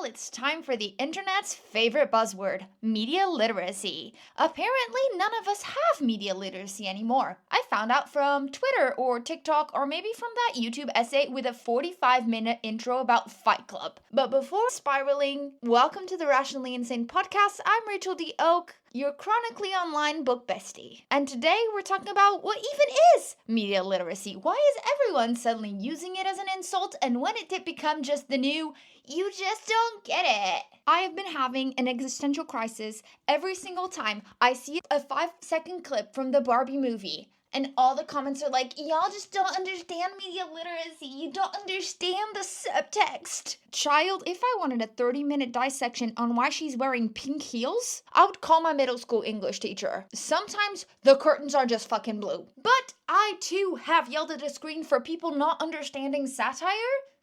it's time for the internet's favorite buzzword, media literacy. Apparently, none of us have media literacy anymore. I found out from Twitter or TikTok or maybe from that YouTube essay with a 45-minute intro about Fight Club. But before spiraling, welcome to the Rationally Insane podcast. I'm Rachel D. Oak, your chronically online book bestie. And today we're talking about what even is media literacy. Why is everyone suddenly using it as an insult, and when did it become just the new, you just don't get it? I have been having an existential crisis every single time I see a 5-second clip from the Barbie movie. And all the comments are like, y'all just don't understand media literacy. You don't understand the subtext. Child, if I wanted a 30-minute dissection on why she's wearing pink heels, I would call my middle school English teacher. Sometimes the curtains are just fucking blue. But I too have yelled at a screen for people not understanding satire.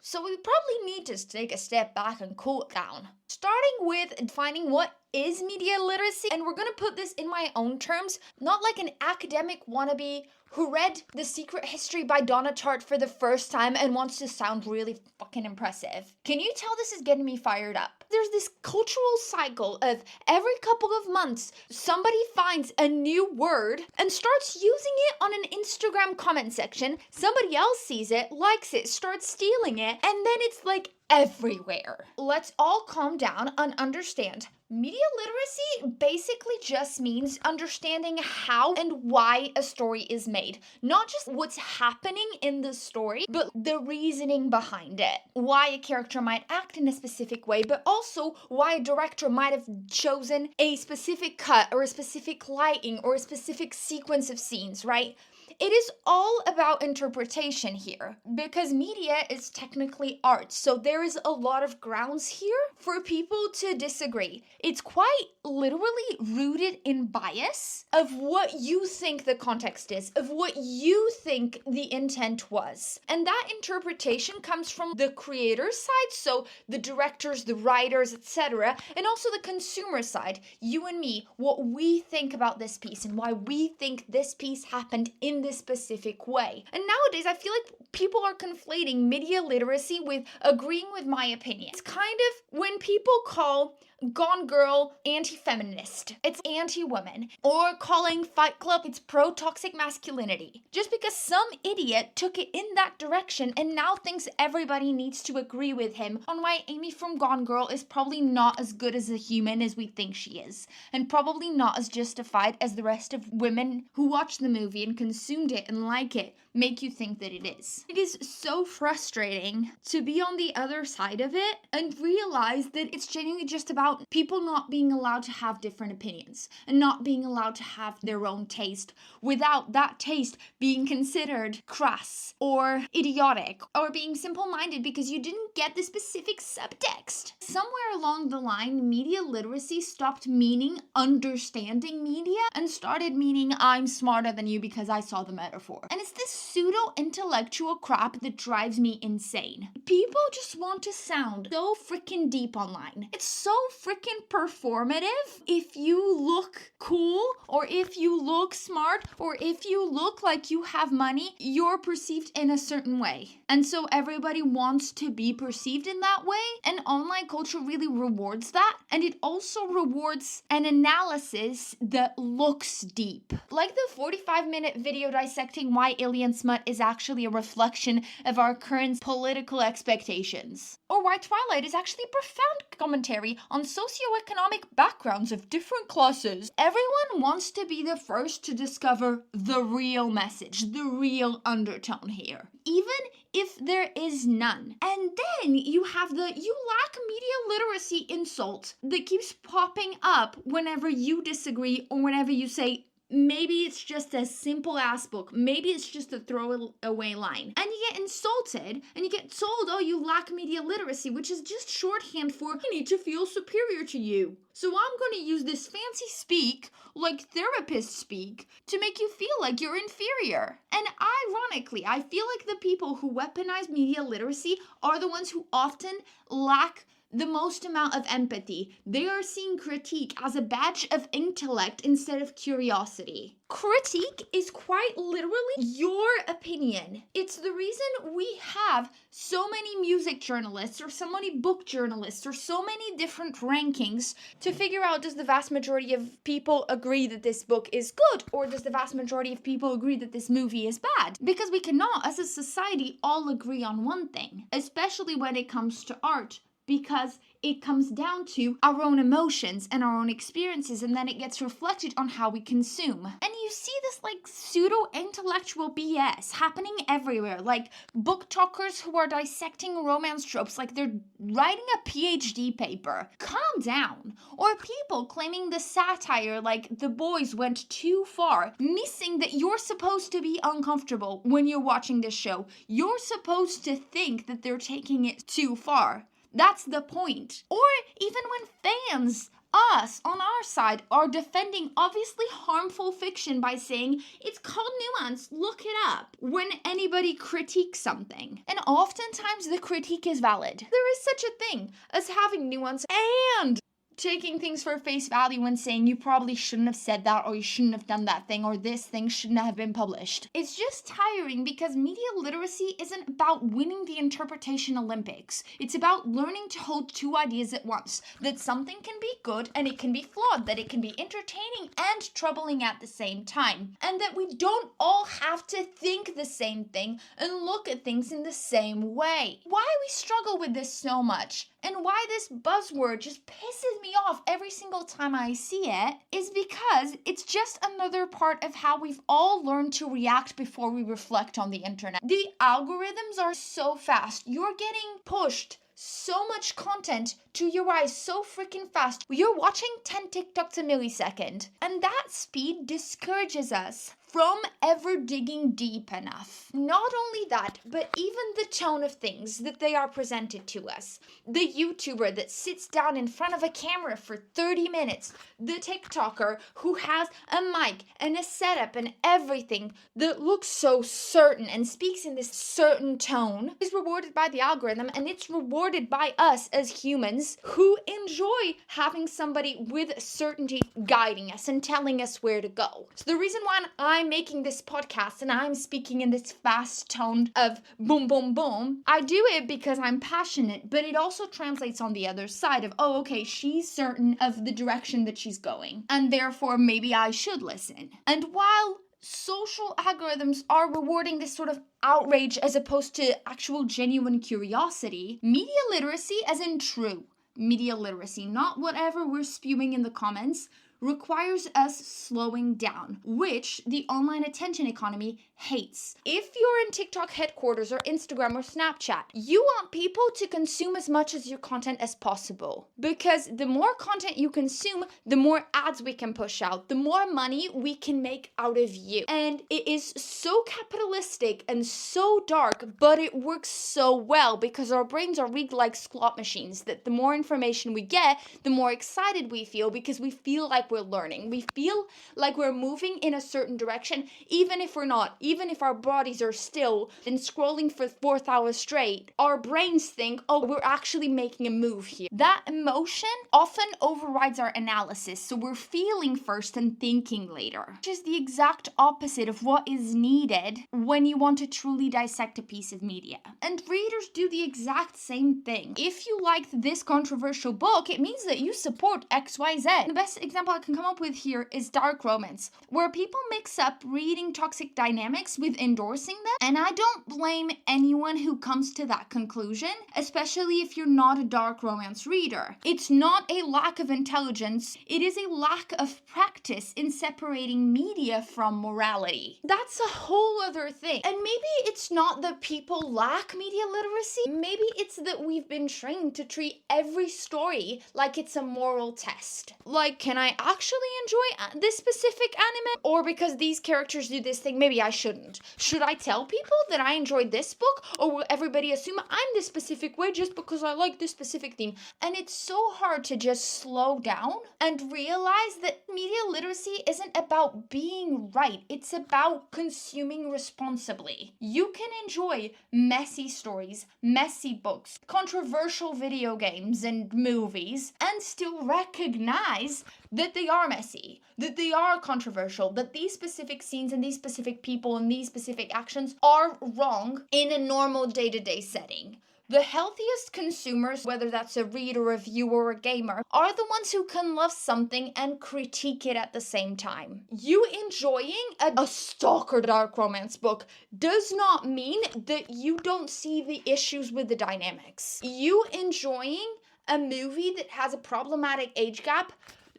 So we probably need to take a step back and cool it down. Starting with defining what is media literacy, and we're gonna put this in my own terms, not like an academic wannabe who read The Secret History by Donna Tartt for the first time and wants to sound really fucking impressive. Can you tell this is getting me fired up? There's this cultural cycle of every couple of months, somebody finds a new word and starts using it on an Instagram comment section. Somebody else sees it, likes it, starts stealing it, and then it's like everywhere. Let's all calm down and understand. Media literacy basically just means understanding how and why a story is made. Not just what's happening in the story, but the reasoning behind it. Why a character might act in a specific way, but also why a director might have chosen a specific cut or a specific lighting or a specific sequence of scenes, right? It is all about interpretation here, because media is technically art, so there is a lot of grounds here for people to disagree. It's quite literally rooted in bias of what you think the context is, of what you think the intent was. And that interpretation comes from the creator's side, so the directors, the writers, etc., and also the consumer side, you and me, what we think about this piece and why we think this piece happened in this specific way. And nowadays, I feel like people are conflating media literacy with agreeing with my opinion. It's kind of when people call Gone Girl anti-feminist, it's anti-woman, or calling Fight Club it's pro-toxic masculinity. Just because some idiot took it in that direction and now thinks everybody needs to agree with him on why Amy from Gone Girl is probably not as good as a human as we think she is, and probably not as justified as the rest of women who watch the movie and consumed it and like it make you think that it is. It is so frustrating to be on the other side of it and realize that it's genuinely just about people not being allowed to have different opinions and not being allowed to have their own taste without that taste being considered crass or idiotic or being simple-minded because you didn't get the specific subtext. Somewhere along the line, media literacy stopped meaning understanding media and started meaning I'm smarter than you because I saw the metaphor. And it's this pseudo-intellectual crap that drives me insane. People just want to sound so freaking deep online. It's so freaking performative. If you look cool, or if you look smart, or if you look like you have money, you're perceived in a certain way. And so everybody wants to be perceived in that way, and online culture really rewards that, and it also rewards an analysis that looks deep. Like the 45-minute video dissecting why Alien Smut is actually a reflection of our current political expectations. Or why Twilight is actually a profound commentary on socioeconomic backgrounds of different classes. Everyone wants to be the first to discover the real message, the real undertone here, even if there is none. And then you have the you lack media literacy insult that keeps popping up whenever you disagree or whenever you say, maybe it's just a simple ass book. Maybe it's just a throwaway line. And you get insulted and you get told, oh, you lack media literacy, which is just shorthand for you need to feel superior to you. So I'm going to use this fancy speak, like therapists speak, to make you feel like you're inferior. And ironically, I feel like the people who weaponize media literacy are the ones who often lack the most amount of empathy. They are seeing critique as a badge of intellect instead of curiosity. Critique is quite literally your opinion. It's the reason we have so many music journalists or so many book journalists or so many different rankings to figure out, does the vast majority of people agree that this book is good, or does the vast majority of people agree that this movie is bad? Because we cannot, as a society, all agree on one thing, especially when it comes to art, because it comes down to our own emotions and our own experiences, and then it gets reflected on how we consume. And you see this like pseudo-intellectual BS happening everywhere, like book talkers who are dissecting romance tropes like they're writing a PhD paper. Calm down. Or people claiming the satire like The Boys went too far, missing that you're supposed to be uncomfortable when you're watching this show. You're supposed to think that they're taking it too far. That's the point. Or even when fans, us, on our side, are defending obviously harmful fiction by saying, it's called nuance, look it up, when anybody critiques something. And oftentimes the critique is valid. There is such a thing as having nuance and taking things for face value when saying you probably shouldn't have said that, or you shouldn't have done that thing, or this thing shouldn't have been published. It's just tiring because media literacy isn't about winning the interpretation Olympics. It's about learning to hold two ideas at once. That something can be good and it can be flawed, that it can be entertaining and troubling at the same time, and that we don't all have to think the same thing and look at things in the same way. Why we struggle with this so much, and why this buzzword just pisses me off every single time I see it, is because it's just another part of how we've all learned to react before we reflect on the internet. The algorithms are so fast. You're getting pushed so much content to your eyes so freaking fast. You're watching 10 TikToks a millisecond, and that speed discourages us from ever digging deep enough. Not only that, but even the tone of things that they are presented to us. The YouTuber that sits down in front of a camera for 30 minutes, the TikToker who has a mic and a setup and everything that looks so certain and speaks in this certain tone, is rewarded by the algorithm, and it's rewarded by us as humans who enjoy having somebody with certainty guiding us and telling us where to go. So the reason why I'm making this podcast and I'm speaking in this fast tone of boom, boom, boom, I do it because I'm passionate, but it also translates on the other side of, oh, okay, she's certain of the direction that she's going, and therefore maybe I should listen. And while social algorithms are rewarding this sort of outrage as opposed to actual genuine curiosity, media literacy, as in true media literacy, not whatever we're spewing in the comments, requires us slowing down, which the online attention economy hates. If you're in TikTok headquarters or Instagram or Snapchat, you want people to consume as much as your content as possible, because the more content you consume, the more ads we can push out, the more money we can make out of you. And it is so capitalistic and so dark, but it works so well because our brains are rigged like slot machines, that the more information we get, the more excited we feel, because we feel like we're learning. We feel like we're moving in a certain direction, even if we're not. Even if our bodies are still and scrolling for 4 hours straight, our brains think, oh, we're actually making a move here. That emotion often overrides our analysis, so we're feeling first and thinking later, which is the exact opposite of what is needed when you want to truly dissect a piece of media. And readers do the exact same thing. If you liked this controversial book, it means that you support XYZ. The best example I can come up with here is dark romance, where people mix up reading toxic dynamics with endorsing them, and I don't blame anyone who comes to that conclusion, especially if you're not a dark romance reader. It's not a lack of intelligence, it is a lack of practice in separating media from morality. That's a whole other thing. And maybe it's not that people lack media literacy, maybe it's that we've been trained to treat every story like it's a moral test. Like, can I actually enjoy this specific anime, or because these characters do this thing, maybe I shouldn't. Should I tell people that I enjoyed this book, or will everybody assume I'm this specific way just because I like this specific theme? And it's so hard to just slow down and realize that media literacy isn't about being right. It's about consuming responsibly. You can enjoy messy stories, messy books, controversial video games and movies, and still recognize that they are messy, that they are controversial, that these specific scenes and these specific people and these specific actions are wrong in a normal day-to-day setting. The healthiest consumers, whether that's a reader, a viewer, or a gamer, are the ones who can love something and critique it at the same time. You enjoying a stalker dark romance book does not mean that you don't see the issues with the dynamics. You enjoying a movie that has a problematic age gap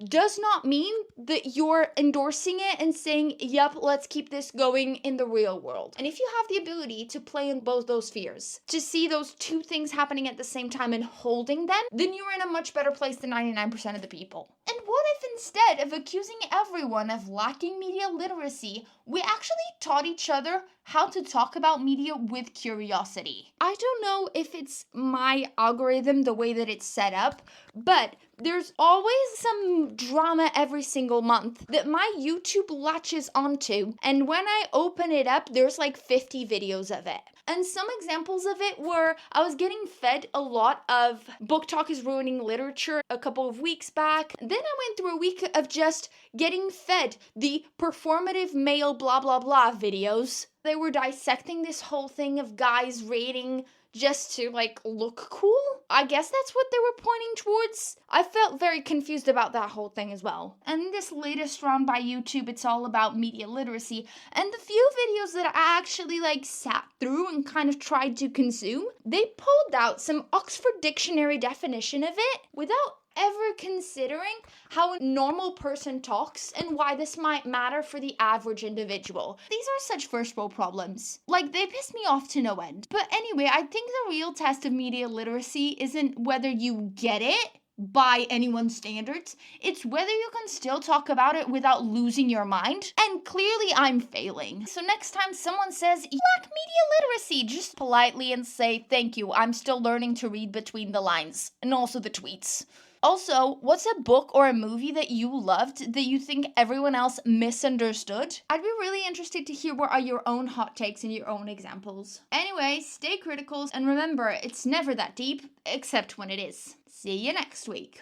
does not mean that you're endorsing it and saying, yep, let's keep this going in the real world. And if you have the ability to play in both those spheres, to see those two things happening at the same time and holding them, then you're in a much better place than 99% of the people. And what if instead of accusing everyone of lacking media literacy, we actually taught each other how to talk about media with curiosity? I don't know if it's my algorithm, the way that it's set up, but there's always some drama every single month that my YouTube latches onto, and when I open it up, there's like 50 videos of it. And some examples of it were, I was getting fed a lot of Book Talk is Ruining Literature a couple of weeks back. Then I went through a week of just getting fed the performative male blah blah blah videos. They were dissecting this whole thing of guys rating just to like look cool. I guess that's what they were pointing towards. I felt very confused about that whole thing as well. And in this latest round by YouTube, it's all about media literacy. And the few videos that I actually like sat through and kind of tried to consume, they pulled out some Oxford Dictionary definition of it without ever considering how a normal person talks and why this might matter for the average individual. These are such first world problems. Like, they piss me off to no end. But anyway, I think the real test of media literacy isn't whether you get it by anyone's standards. It's whether you can still talk about it without losing your mind. And clearly I'm failing. So next time someone says, you lack media literacy, just politely and say, thank you, I'm still learning to read between the lines. And also the tweets. Also, what's a book or a movie that you loved that you think everyone else misunderstood? I'd be really interested to hear what are your own hot takes and your own examples. Anyway, stay critical and remember, it's never that deep, except when it is. See you next week.